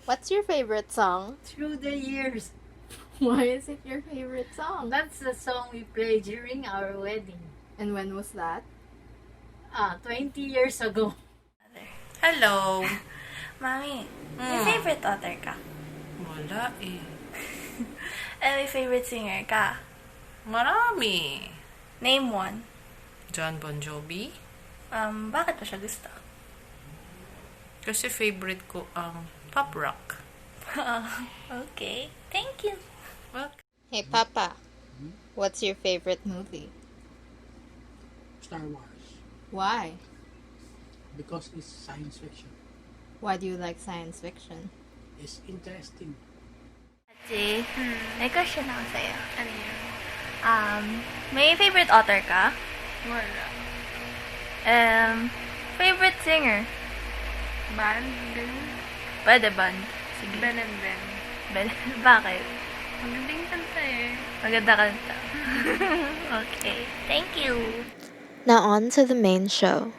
What's your favorite song? Through the years. Why is it your favorite song? That's the song we played during our wedding. And when was that? 20 years ago. Hello. Mami, may favorite author ka? Wala eh. May favorite singer ka? Marami. Name one. John Bon Jovi. Bakit mo siya gusto? Kasi favorite ko ang pop rock. Okay, thank you. Well, Hey, Papa. What's your favorite movie? Star Wars, Why? because it's science fiction. Why do you like science fiction? It's interesting. Ate, may question ako sa'yo. Ano yun? May favorite author ka? Wala. Favorite singer? Band? Ganun? Pwede band. Sige. Ben and Ben. Bakit? Magandang kanta eh. Maganda kanta. Okay, thank you. Now on to the main show.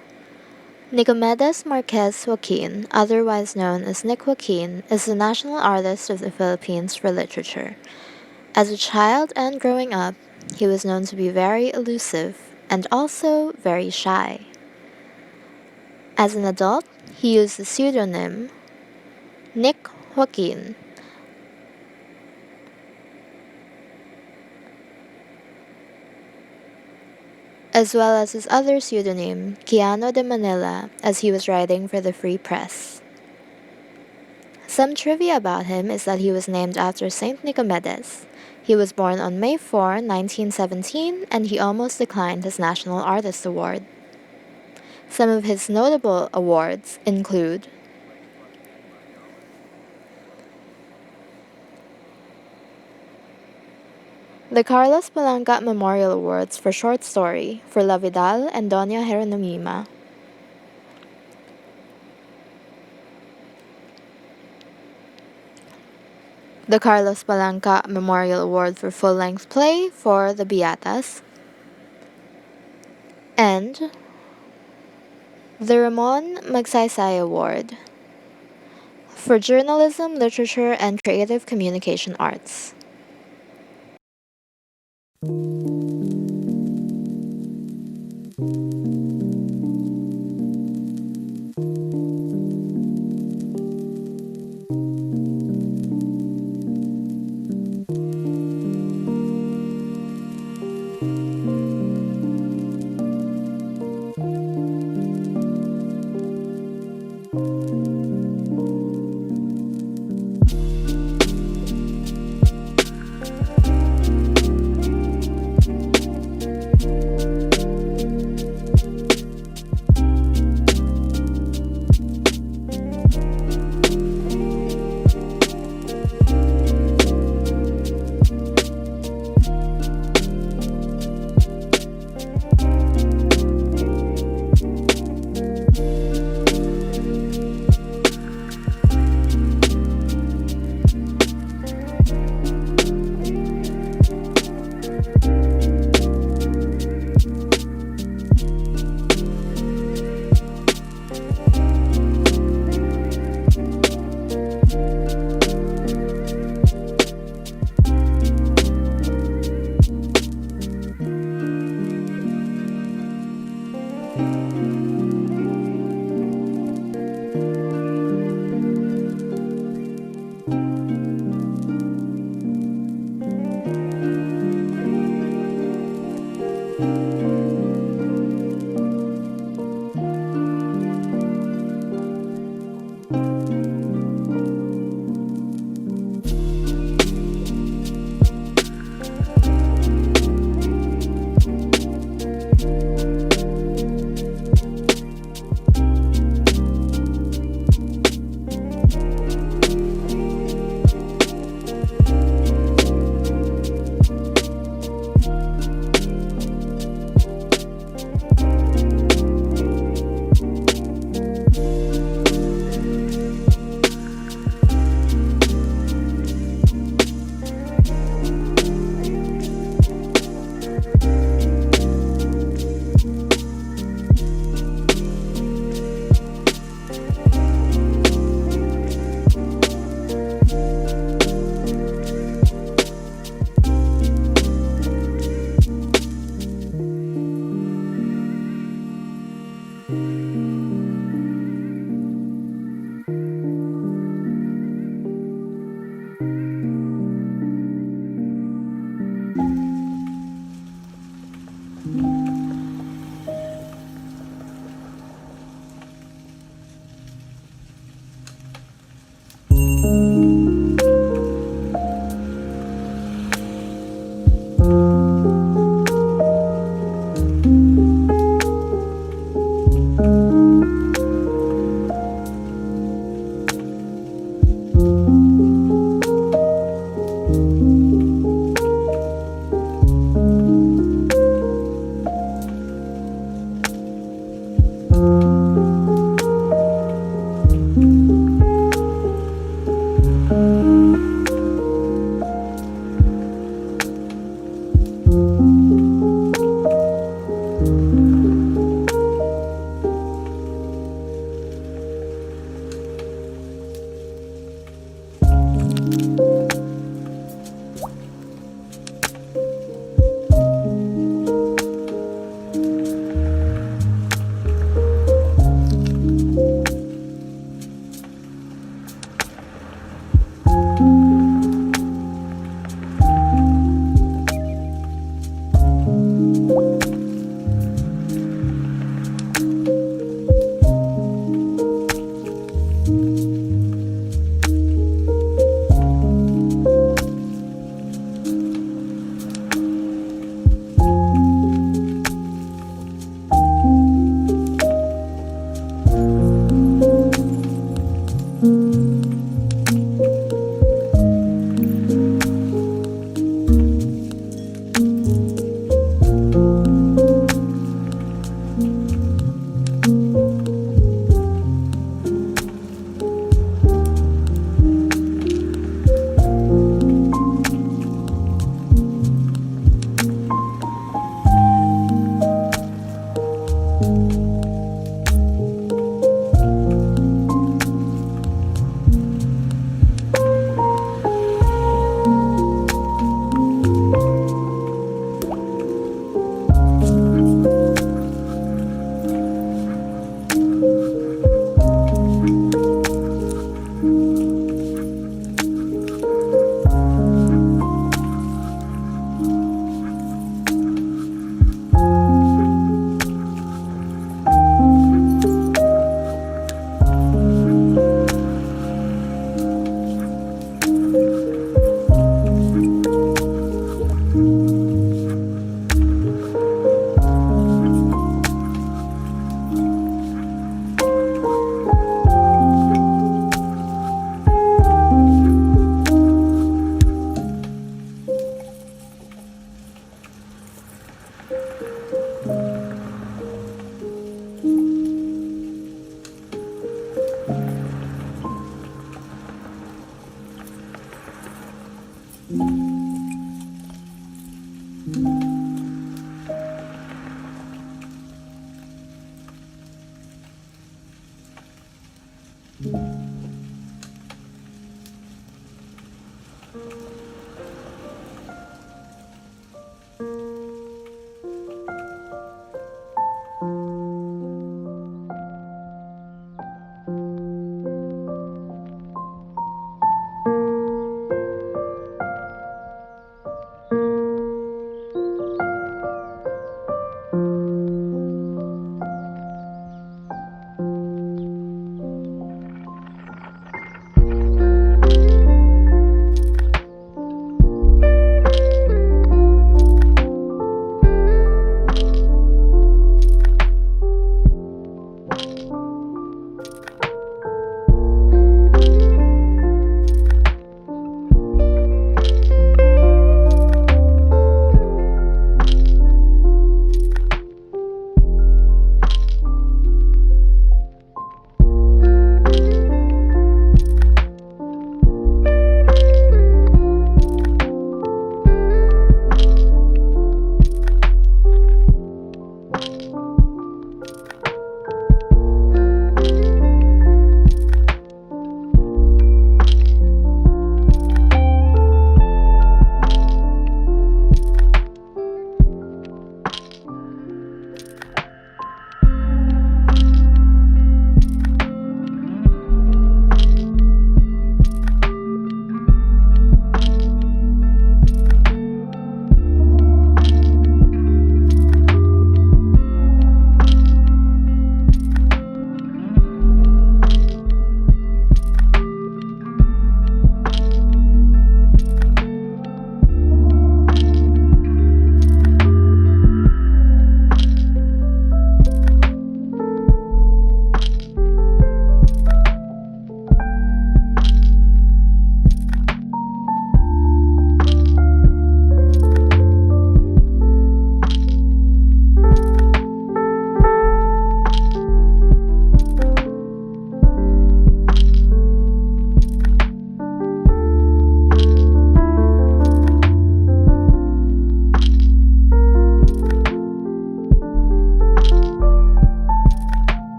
Nicomedes Marquez Joaquin, otherwise known as Nick Joaquin, is the national artist of the Philippines for literature. As a child and growing up, he was known to be very elusive and also very shy. As an adult, he used the pseudonym Nick Joaquin. As well as his other pseudonym, Keanu de Manila, as he was writing for the Free Press. Some trivia about him is that he was named after Saint Nicomedes. He was born on May 4, 1917, and he almost declined his National Artist Award. Some of his notable awards include the Carlos Palanca Memorial Awards for Short Story for La Vidal and Doña Jeronimima. The Carlos Palanca Memorial Award for Full-Length Play for The Beatas. And the Ramon Magsaysay Award for Journalism, Literature, and Creative Communication Arts.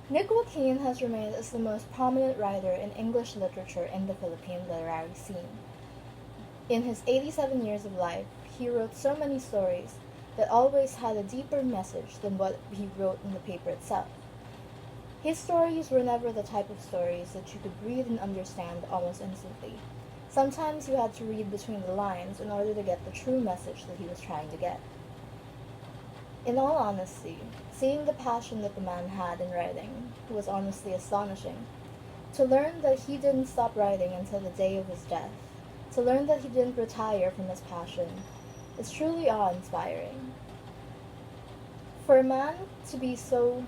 Nick Joaquin has remained as the most prominent writer in English literature in the Philippine literary scene. In his 87 years of life, he wrote so many stories that always had a deeper message than what he wrote in the paper itself. His stories were never the type of stories that you could read and understand almost instantly. Sometimes you had to read between the lines in order to get the true message that he was trying to get. In all honesty, seeing the passion that the man had in writing was honestly astonishing. To learn that he didn't stop writing until the day of his death, to learn that he didn't retire from his passion, is truly awe-inspiring. For a man to be so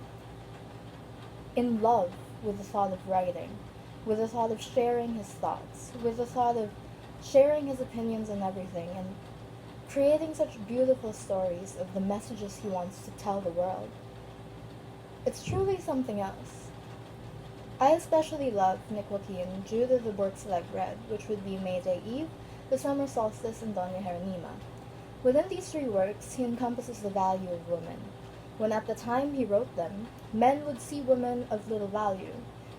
in love with the thought of writing, with the thought of sharing his thoughts, with the thought of sharing his opinions on everything, and creating such beautiful stories of the messages he wants to tell the world. It's truly something else. I especially love Nick Joaquin due to the works that I've read, which would be May Day Eve, The Summer Solstice, and Doña Jeronima. Within these three works, he encompasses the value of women. When at the time he wrote them, men would see women of little value.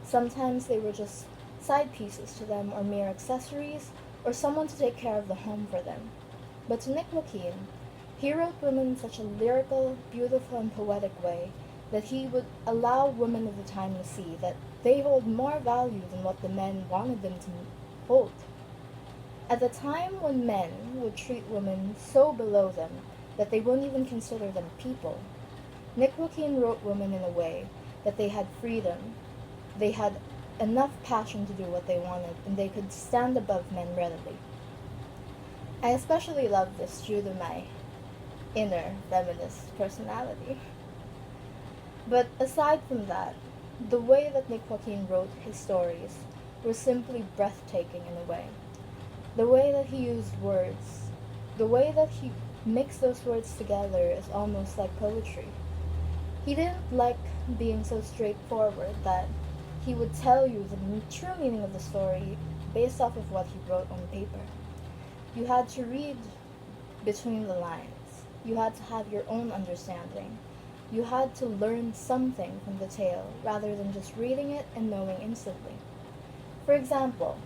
Sometimes they were just side pieces to them, or mere accessories, or someone to take care of the home for them. But to Nick Joaquin, he wrote women in such a lyrical, beautiful, and poetic way that he would allow women of the time to see that they hold more value than what the men wanted them to hold. At the time when men would treat women so below them that they wouldn't even consider them people, Nick Joaquin wrote women in a way that they had freedom, they had enough passion to do what they wanted, and they could stand above men readily. I especially love this due to my inner feminist personality. But aside from that, the way that Nick Joaquin wrote his stories were simply breathtaking in a way. The way that he used words, the way that he mixed those words together is almost like poetry. He didn't like being so straightforward that he would tell you the true meaning of the story based off of what he wrote on paper. You had to read between the lines. You had to have your own understanding. You had to learn something from the tale rather than just reading it and knowing instantly. For example,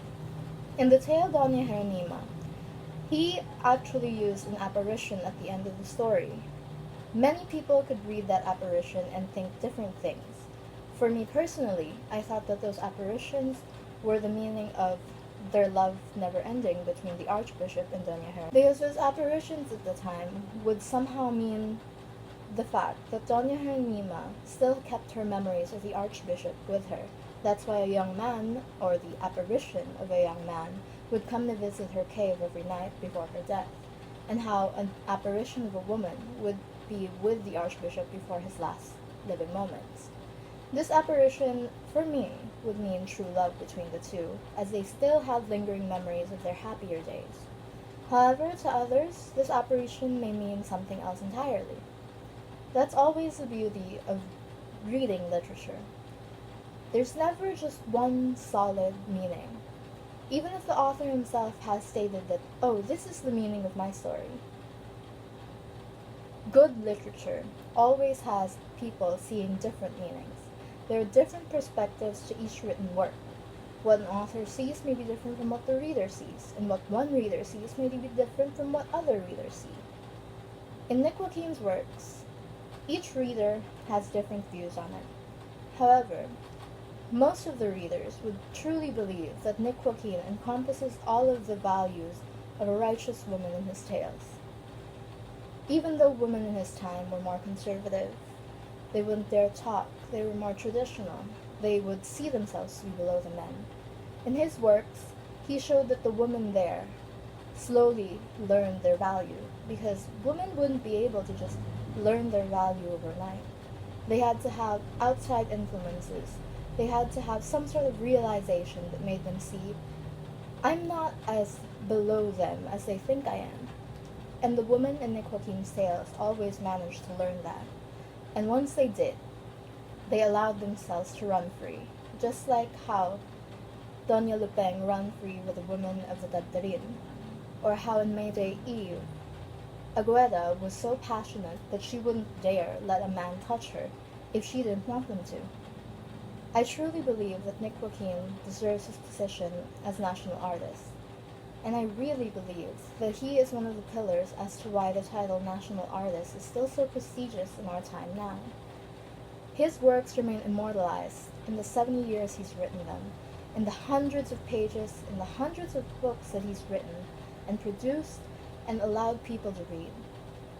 in the tale Doña Jeronima, he actually used an apparition at the end of the story. Many people could read that apparition and think different things. For me personally, I thought that those apparitions were the meaning of their love never ending between the Archbishop and Doña Jeronima. Because those apparitions at the time would somehow mean the fact that Doña Jeronima still kept her memories of the Archbishop with her. That's why a young man, or the apparition of a young man, would come to visit her cave every night before her death, and how an apparition of a woman would be with the Archbishop before his last living moments. This apparition, for me, would mean true love between the two, as they still had lingering memories of their happier days. However, to others, this apparition may mean something else entirely. That's always the beauty of reading literature. There's never just one solid meaning. Even if the author himself has stated that, oh, this is the meaning of my story. Good literature always has people seeing different meanings. There are different perspectives to each written work. What an author sees may be different from what the reader sees, and what one reader sees may be different from what other readers see. In Nick Joaquin's works, each reader has different views on it. However, most of the readers would truly believe that Nick Joaquin encompasses all of the values of a righteous woman in his tales. Even though women in his time were more conservative, they wouldn't dare talk, they were more traditional, they would see themselves to be below the men. In his works, he showed that the women there slowly learned their value, because women wouldn't be able to just learn their value overnight. They had to have outside influences. They had to have some sort of realization that made them see, I'm not as below them as they think I am. And the women in Nick Joaquin's tales always managed to learn that. And once they did, they allowed themselves to run free, just like how Doña Lupeng ran free with the women of the Daddarin, or how in May Day Eve, Agueda was so passionate that she wouldn't dare let a man touch her if she didn't want them to. I truly believe that Nick Joaquin deserves his position as national artist, and I really believe that he is one of the pillars as to why the title national artist is still so prestigious in our time now. His works remain immortalized in the 70 years he's written them, in the hundreds of pages, in the hundreds of books that he's written and produced and allowed people to read.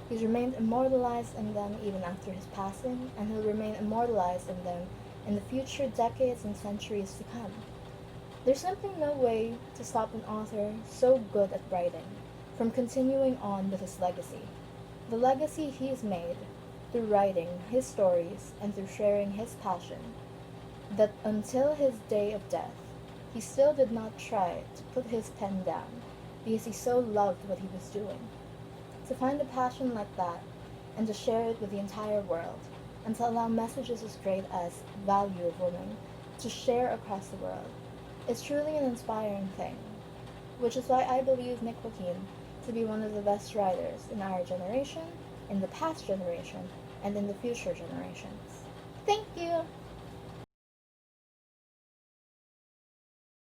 He's remained immortalized in them even after his passing, and he'll remain immortalized in them in the future decades and centuries to come. There's simply no way to stop an author so good at writing from continuing on with his legacy. The legacy he has made through writing his stories and through sharing his passion, that until his day of death, he still did not try to put his pen down because he so loved what he was doing. To find a passion like that and to share it with the entire world, and to allow messages as great as value of women to share across the world, is truly an inspiring thing, which is why I believe Nick Joaquin to be one of the best writers in our generation, in the past generation, and in the future generations. Thank you!